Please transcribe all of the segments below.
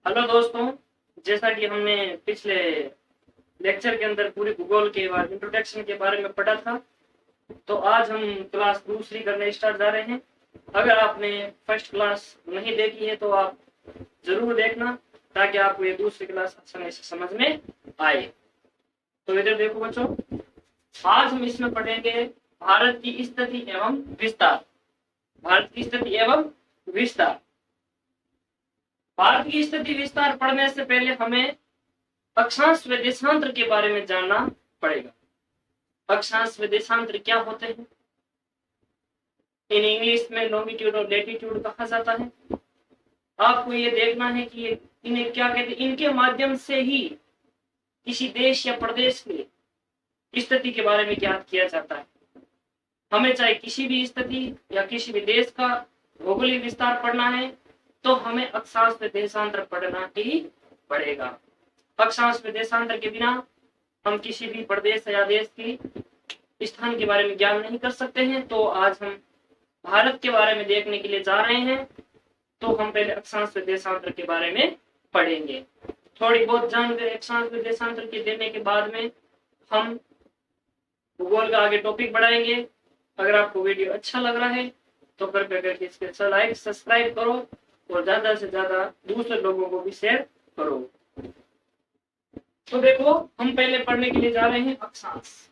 Hello दोस्तों। जैसा कि हमने पिछले लेक्चर के अंदर पूरी भूगोल के बाद इंट्रोडक्शन के बारे में पढ़ा था, तो आज हम क्लास दूसरी करने स्टार्ट जा रहे हैं। अगर आपने फर्स्ट क्लास नहीं देखी है तो आप जरूर देखना, ताकि आपको ये दूसरी क्लास आसानी से समझ में आए। तो इधर देखो बच्चों, आज हम इसमें पढ़ेंगे भारत की स्थिति एवं विस्तार। भारत की स्थिति एवं विस्तार। भारत की स्थिति विस्तार पढ़ने से पहले हमें अक्षांश व देशांतर के बारे में जानना पड़ेगा। अक्षांश व देशांतर क्या होते हैं? इन इंग्लिश में लॉन्गिट्यूड और लैटिट्यूड कहा जाता है। आपको ये देखना है कि इन्हें क्या कहते हैं। इनके माध्यम से ही किसी देश या प्रदेश की स्थिति के बारे में ज्ञात किया जाता है। हमें चाहे किसी भी स्थिति या किसी भी देश का भौगोलिक विस्तार पढ़ना है तो हमें अक्षांश व देशांतर पढ़ना ही पड़ेगा। अक्षांश व देशांतर के बिना हम किसी भी प्रदेश या देश की स्थान के बारे में ज्ञान नहीं कर सकते हैं। तो आज हम भारत के बारे में देखने के लिए जा रहे हैं, तो हम पहले अक्षांश व देशांतर के बारे में पढ़ेंगे। थोड़ी बहुत जानकारी अक्षांश व देशांतर के देने के बाद में हम भूगोल का आगे टॉपिक बढ़ाएंगे। अगर आपको वीडियो अच्छा लग रहा है तो कृपया करके इसके लाइक सब्सक्राइब करो और ज्यादा से ज्यादा दूसरे लोगों को भी शेयर करो। तो देखो, हम पहले पढ़ने के लिए जा रहे हैं अक्षांश।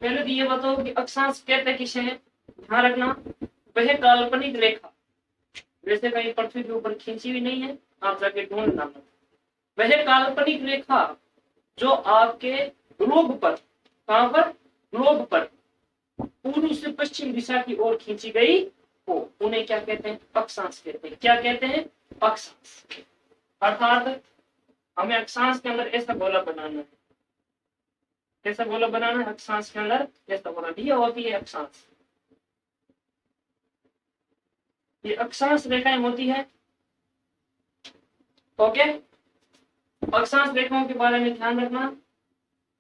पहले तो ये बताओ कि अक्षांश कहते किसे हैं। ध्यान रखना, वह काल्पनिक रेखा, वैसे कहीं पृथ्वी के ऊपर खींची हुई नहीं है, आप जाके ढूंढना। वह काल्पनिक रेखा जो आपके ग्लोब पर, कहां पर, ग्लोब पर पूर्व से पश्चिम दिशा की ओर खींची गई हो, उन्हें क्या कहते हैं? अक्षांश कहते हैं। क्या कहते हैं? अक्षांश। अर्थात हमें अक्षांश के अंदर ऐसा गोला बनाना है। कैसा गोला बनाना है? अक्षांश के अंदर ऐसा गोला, ये होती है अक्षांश। ये अक्षांश रेखाएं होती है। ओके, अक्षांश रेखाओं के बारे में ध्यान रखना।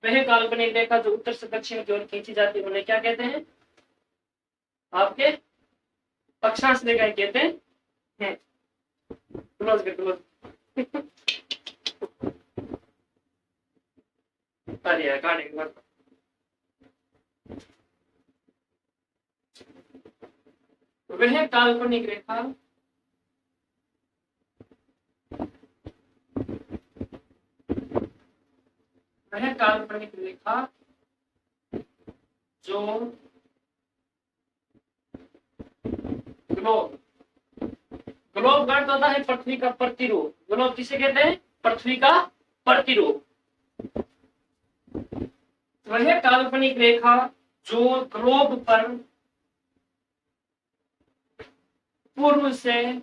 वह काल्पनिक रेखा जो उत्तर से दक्षिण की ओर खींची जाती है, उन्हें क्या कहते हैं? आपके अक्षांश रेखाएं कहते हैं। क्लोज कर, क्लोज। अरे यार, गाने के बाद वह काल्पनिक रेखा वह काल्पनिक रेखा जो ग्लोब, ग्लोब का अर्थ होता है पृथ्वी का प्रतिरूप। ग्लोब किसे कहते हैं? पृथ्वी का प्रतिरूप। वह काल्पनिक रेखा जो ग्लोब पर पूर्व से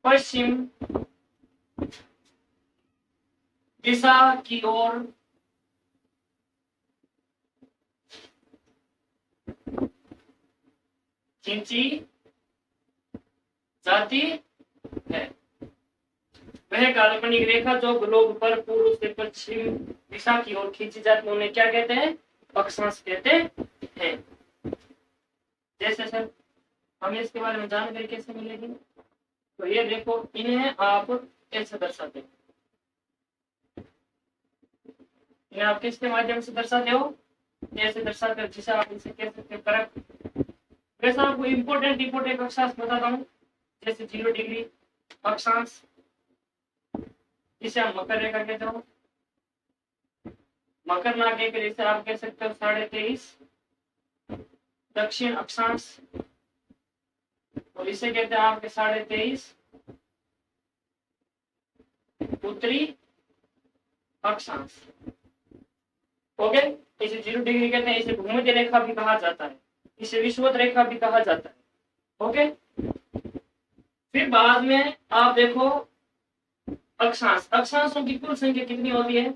पश्चिम दिशा की ओर खींची जाती है। वह काल्पनिक रेखा जो ग्लोब पर पूर्व से पश्चिम दिशा की ओर खींची जाती है, उन्हें क्या कहते हैं? अक्षांश कहते हैं। जैसे सर हमें इसके बारे में जानकारी कैसे मिलेगी? तो ये देखो, इन्हें आप कैसे दर्शाते हो? इन्हें आप किसके माध्यम से दर्शाते हो? ऐसे दर्शाते हो, जिसे आप इसे कह सकते हो परख। वैसे आपको इम्पोर्टेंट अक्षांश बताता हूँ, जैसे 0 डिग्री अक्षांश, जिसे हम मकर रेखा कहते हो। मकर ना कहकर इसे आप कह सकते हो 23.5 दक्षिण अक्षांश, और इसे कहते हैं आपके 23.5 उत्तरी अक्षांश। ओके, इसे 0 डिग्री कहते हैं। इसे भूमध्य रेखा भी कहा जाता है, इसे विषुवत रेखा भी कहा जाता है। ओके, फिर बाद में आप देखो अक्षांश। अक्षांशों की कुल संख्या कितनी होती है?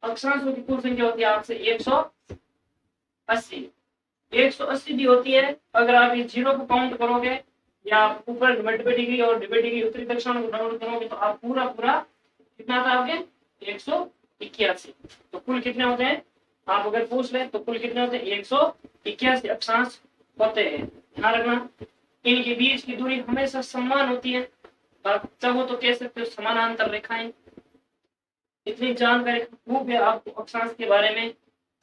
अक्षांशों की कुल संख्या होती है आपसे 180। 180 भी होती है। अगर आप इस 0 को काउंट करोगे या आप ऊपर 90 डिग्री और 90 डिग्री उत्तरी दक्षिण को काउंट करोगे तो आप पूरा कितना था आपके? 181। तो कुल कितने होते हैं? आप अगर पूछ ले तो कुल कितने होते हैं? 181 अक्षांश होते हैं। ध्यान रखना इनके बीच की दूरी हमेशा समान होती है। आप चाहो तो कह सकते हो समानांतर रेखाएं। इतनी जानकारी खूब है आपको अक्षांश के बारे में।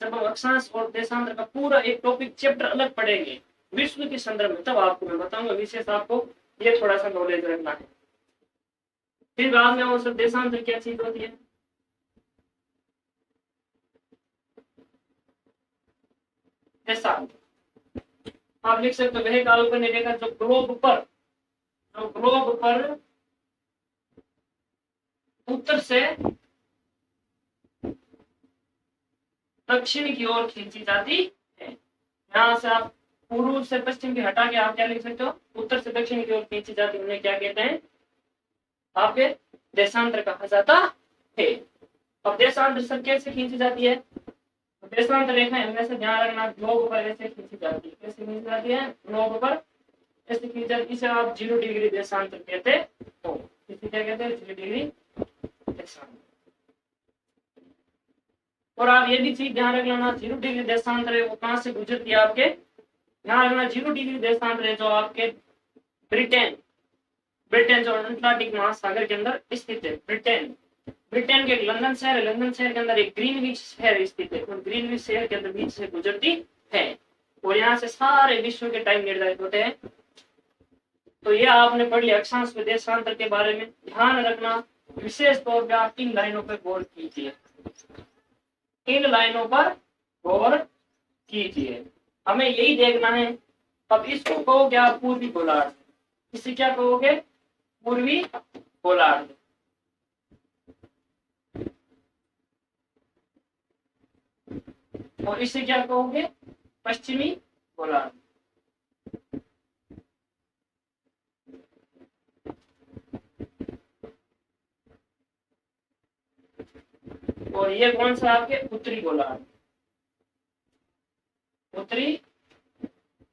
जब हम अक्षांश और देशांतर का पूरा एक टॉपिक चैप्टर अलग पढ़ेंगे विश्व के संदर्भ में, तब आपको मैं बताऊंगा। विशेष आपको ये थोड़ा सा नॉलेज रखना है। फिर बाद में वो सब देशांतर क्या चीज होती है? देशांतर आप लिख सकते हो वह काल्पनिक रेखा जो ग्लोब पर उत्तर से दक्षिण की ओर खींची जाती है। यहाँ से आप पूर्व से पश्चिम की हटा के आप क्या लिख सकते हो? उत्तर से दक्षिण की ओर खींची जाती है। उन्हें क्या कहते हैं? आपके देशांतर कहा जाता है। अब देशांतर सब कैसे खींची जाती है? देशांतर रेखा हमेशा ध्यान रखना ग्लोब पर ऐसे खींची जाती है। कैसे खींची जाती है? ग्लोब पर ऐसे खींची जाती है। इसे आप 0 डिग्री देशांतर कहते हो। इसे क्या कहते हैं? 0 डिग्री देशांतर। और आप ये भी चीज ध्यान रख लेना 0 डिग्री देशांतर है वो कहां से गुजरती है आपके? ध्यान रखना 0 डिग्री देशांतर है जो आपके ब्रिटेन जो अटलांटिक महासागर के अंदर स्थित है। ब्रिटेन के लंदन शहर है। लंदन शहर के अंदर एक ग्रीनविच शहर स्थित है और ग्रीनविच शहर के अंदर बीच से गुजरती है और यहाँ से सारे विश्व के टाइम निर्धारित होते हैं। तो ये आपने पढ़ लिया अक्षांश व देशांतर के बारे में। ध्यान रखना विशेष तौर पर आप इन लाइनों पर गौर कीजिए। इन लाइनों पर गौर कीजिए। हमें यही देखना है। अब इसको कहोगे आप पूर्वी गोलार्ध। इसे क्या कहोगे? पूर्वी गोलार्ध। और इसे क्या कहोगे? पश्चिमी गोलार्ध। और ये कौन सा आपके? उत्तरी गोलार्ध। उत्तरी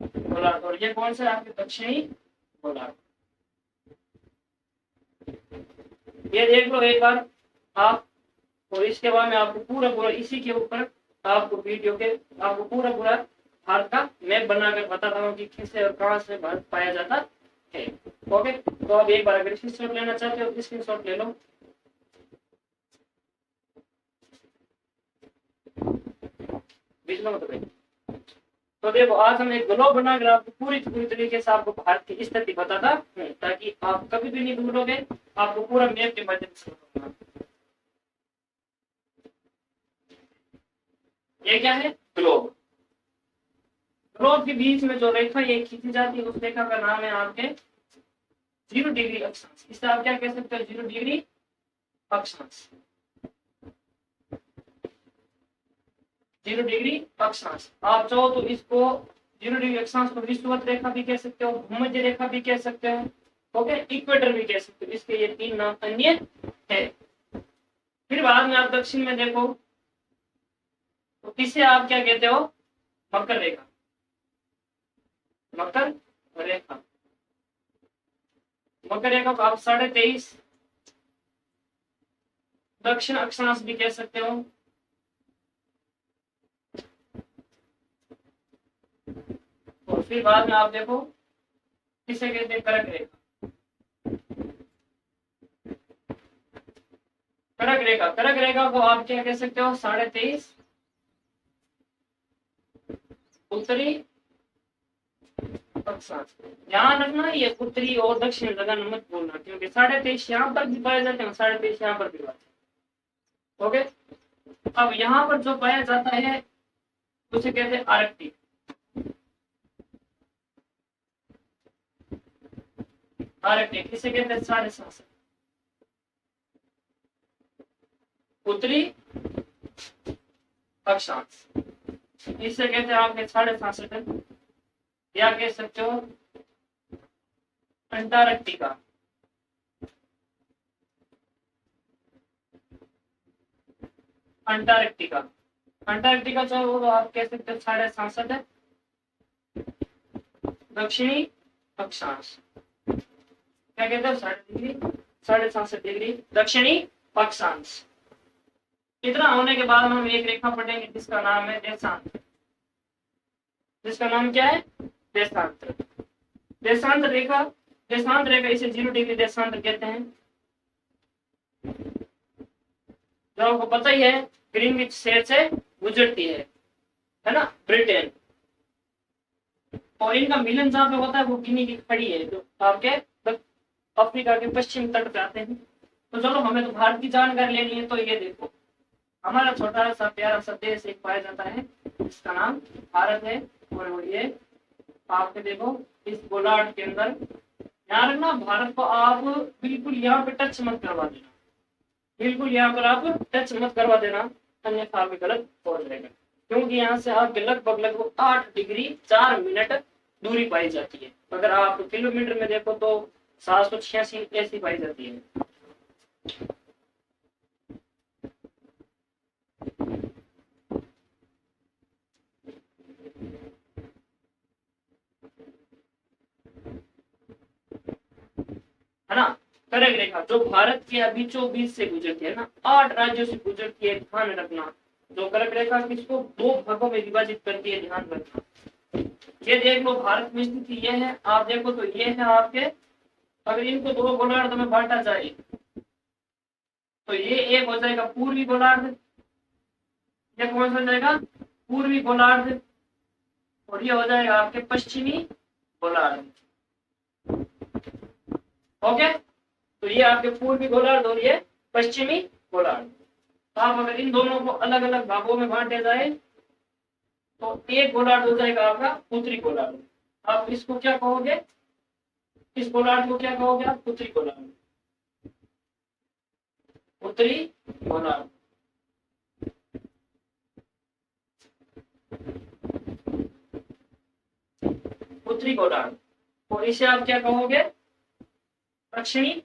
गोलार्ध। और ये कौन सा आपके? दक्षिणी गोलार्ध। ये देख लो एक बार आप। और इसके बाद में आपको पूरा इसी के ऊपर आपको वीडियो के आपको पूरा भारत का मैप बनाकर बताता हूँ कि किससे और कहां से भारत पाया जाता है। ओके, तो अब एक बार अगर स्क्रीनशॉट लेना चाहते हो स्क्रीनशॉट ले लो। तो देखो आज हम एक ग्लोब बनाकर आपको पूरी तरीके से आपको भारत की स्थिति बताता हूँ ताकि आप कभी भी नहीं भूलोगे। आपको पूरा मैप के माध्यम से बताऊंगा। ये क्या है? ग्लोब। ग्लोब के बीच में जो रेखा ये खींची जाती है उस रेखा का नाम है आपके 0 डिग्री अक्षांश। इसे आप क्या कह सकते हो? 0 डिग्री अक्षांश। 0 डिग्री अक्षांश। आप चाहो तो इसको 0 डिग्री अक्षांश को विषुवत रेखा भी कह सकते हो, भूमध्य रेखा भी कह सकते हो, ओके, इक्वेटर भी कह सकते हो। इसके ये 3 नाम अन्य है। फिर बाद में आप दक्षिण में देखो तो इसे आप क्या कहते हो? मकर रेखा। मकर रेखा। मकर रेखा को आप 23.5 दक्षिण अक्षांश भी कह सकते हो। और फिर बाद में आप देखो किसे कहते हैं? कर्क रेखा। कर्क रेखा। कर्क रेखा को आप क्या कह सकते हो? 23.5 उत्तरी अक्षांश। ध्यान रखना ये उत्तरी और दक्षिण लगाना मत बोलना क्योंकि 23.5 यहाँ पर भी पाए जाते हैं, 23.5 यहाँ पर भी पाए। ओके, अब यहाँ पर जो पाया जाता है उसे कहते हैं आर्कटिक। आर्कटिक इसे कहते हैं 67 उत्तरी अक्षांश। इसे कहते हैं आपके 67 या कह सकते हो अंटार्कटिका। अंटार्कटिका। अंटार्कटिका जो वो आप कह सकते हो 67 दक्षिणी अक्षांश। क्या कहते हो? 67 डिग्री दक्षिणी अक्षांश। इतना होने के बाद हम एक रेखा पढ़ेंगे जिसका नाम है देशांतर। जिसका नाम क्या है? देशांतर। देशांतर रेखा, देशांतर रेखा इसे 0 डिग्री देशांतर कहते हैं। जो आपको पता ही है ग्रीनविच शहर से गुजरती है ना, ब्रिटेन। और इनका मिलन जहाँ पे होता है वो गिनी की खाड़ी है, जो आपके अफ्रीका के पश्चिम तट पे आते हैं। तो चलो हमें तो भारत की जानकारी लेनी है, तो ये देखो हमारा छोटा सा प्यारा सा देश एक पाया जाता है, इसका नाम भारत है। और ये आपके देखो इस गोलार्ध के अंदर, यहाँ रखना भारत को आप बिल्कुल यहाँ पे टच मत करवा देना, बिल्कुल यहाँ पर आप टच मत करवा देना, अन्यथा आप गलत पहुंच जाएगा। क्योंकि यहाँ से आपके लगभग 8 डिग्री 4 मिनट दूरी पाई जाती है। अगर आप किलोमीटर में देखो तो 786 ऐसी पाई जाती है। है ना, कर्क रेखा जो भारत के बीचों बीच से गुजरती है ना, 8 राज्यों से गुजरती है, ध्यान रखना। जो कर्क रेखा किसको 2 भागों में विभाजित करती है, ध्यान रखना। ये देख लो भारत में स्थिति ये है, आप देखो तो ये है आपके, अगर इनको 2 गोलार्ध में बांटा जाए तो ये एक हो जाएगा पूर्वी गोलार्ध, ये कौन सा हो जाएगा? पूर्वी गोलार्ध। और ये हो जाएगा आपके पश्चिमी गोलार्ध। ओके, तो ये आपके पूर्वी गोलार्ध और ये पश्चिमी गोलार्ध। आप अगर इन दोनों को अलग अलग भागों में बांटे जाए तो एक गोलार्ध हो जाएगा आपका उत्तरी गोलार्ध। आप इसको क्या कहोगे? इस गोलार्ध को क्या कहोगे आप? उत्तरी गोलार्ध, उत्तरी गोलार्ध। उत्तरी गोलार्ध। और इसे आप क्या कहोगे? दक्षिणी।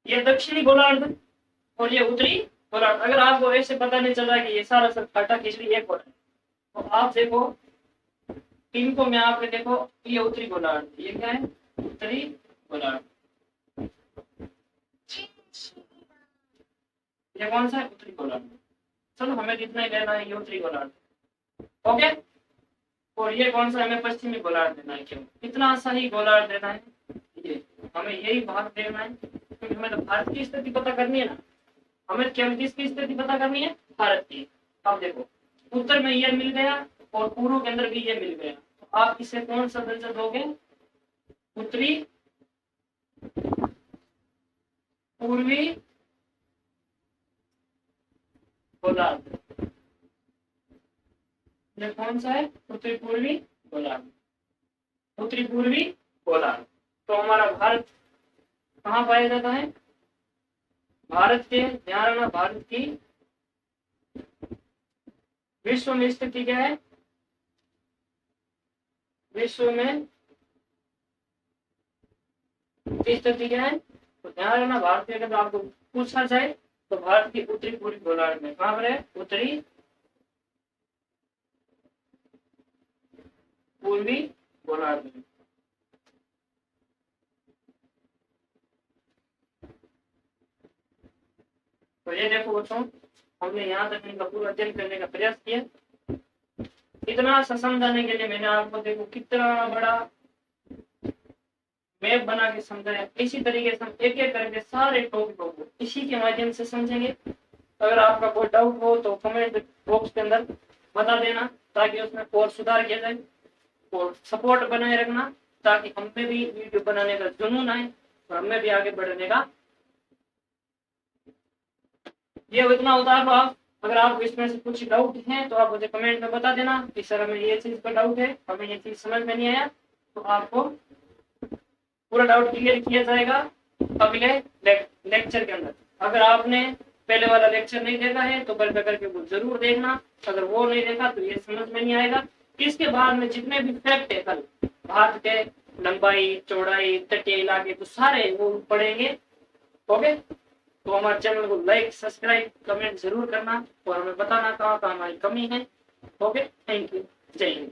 ये दक्षिणी गोलार्ध और ये उत्तरी गोलार्ध। अगर आपको ऐसे पता नहीं चला कि ये सारा सब खाटा खिचड़ी एक हो रहा है, तो आप देखो इनको में आपके देखो, ये उत्तरी गोलार्ध, ये क्या है? उत्तरी गोलार्ध। ये कौन सा है? उत्तरी गोलार्ध। चलो हमें जितना ही लेना है ये उत्तरी गोलार्ध। ओके, और ये कौन सा? हमें पश्चिमी गोलार्ध देना है। क्यों? इतना सा ही गोलार्ध देना है, ये हमें यही भाग देना है, क्योंकि हमें तो भारत की स्थिति पता करनी है ना। हमें केवल किसकी स्थिति पता करनी है? भारत की। अब देखो उत्तर में ये मिल गया और पूर्व के अंदर भी ये मिल गया, तो आप इसे कौन सा दर्जा दोगे? उत्तरी, पूर्वी गोलार्ध। ये कौन सा है? उत्तरी पूर्वी गोलार्ध, उत्तरी पूर्वी गोलार्ध। तो हमारा भारत कहाँ पाया जाता है? भारत के, ध्यान रखना, भारत की विश्व में स्थिति क्या है? विश्व में स्थिति क्या है? तो ध्यान रखना, भारत के अगर आपको पूछा जाए तो भारत की उत्तरी पूर्वी गोलार्ध में कहाँ पर है? उत्तरी पूर्वी गोलार्ध में। तो ये देखो बच्चों, हमने यहाँ तक इनका पूरा अध्ययन करने का प्रयास किया। इतना सा समझाने के लिए मैंने आपको देखो कितना बड़ा मैप बना के समझाया। इसी तरीके से हम एक एक करके सारे टॉपिकों को इसी के माध्यम से समझेंगे। अगर आपका कोई डाउट हो तो कमेंट बॉक्स के अंदर बता देना, ताकि उसमें और सुधार किया जाए। और सपोर्ट बनाए रखना, ताकि हमें भी वीडियो बनाने का जुनून आए और हमें भी आगे बढ़ने का। ये इतना होता है। आप अगर आपको इसमें से कुछ डाउट है तो आप मुझे कमेंट में बता देना कि सर हमें ये चीज का डाउट है, हमें ये चीज समझ में नहीं आया, तो आपको पूरा डाउट क्लियर किया जाएगा अगले लेक्चर के अंदर। अगर आपने पहले वाला लेक्चर नहीं देखा है तो कृपया करके वो जरूर देखना। अगर वो नहीं देखा तो ये समझ में नहीं आएगा। इसके बाद में जितने भी फैक्ट है कल भारत के लंबाई, चौड़ाई, तटीय इलाके, तो सारे वो पढ़ेंगे। ओके, तो हमारे चैनल को लाइक सब्सक्राइब कमेंट जरूर करना और हमें बताना कहाँ कहाँ हमारी कमी है। ओके, थैंक यू, जय हिंद।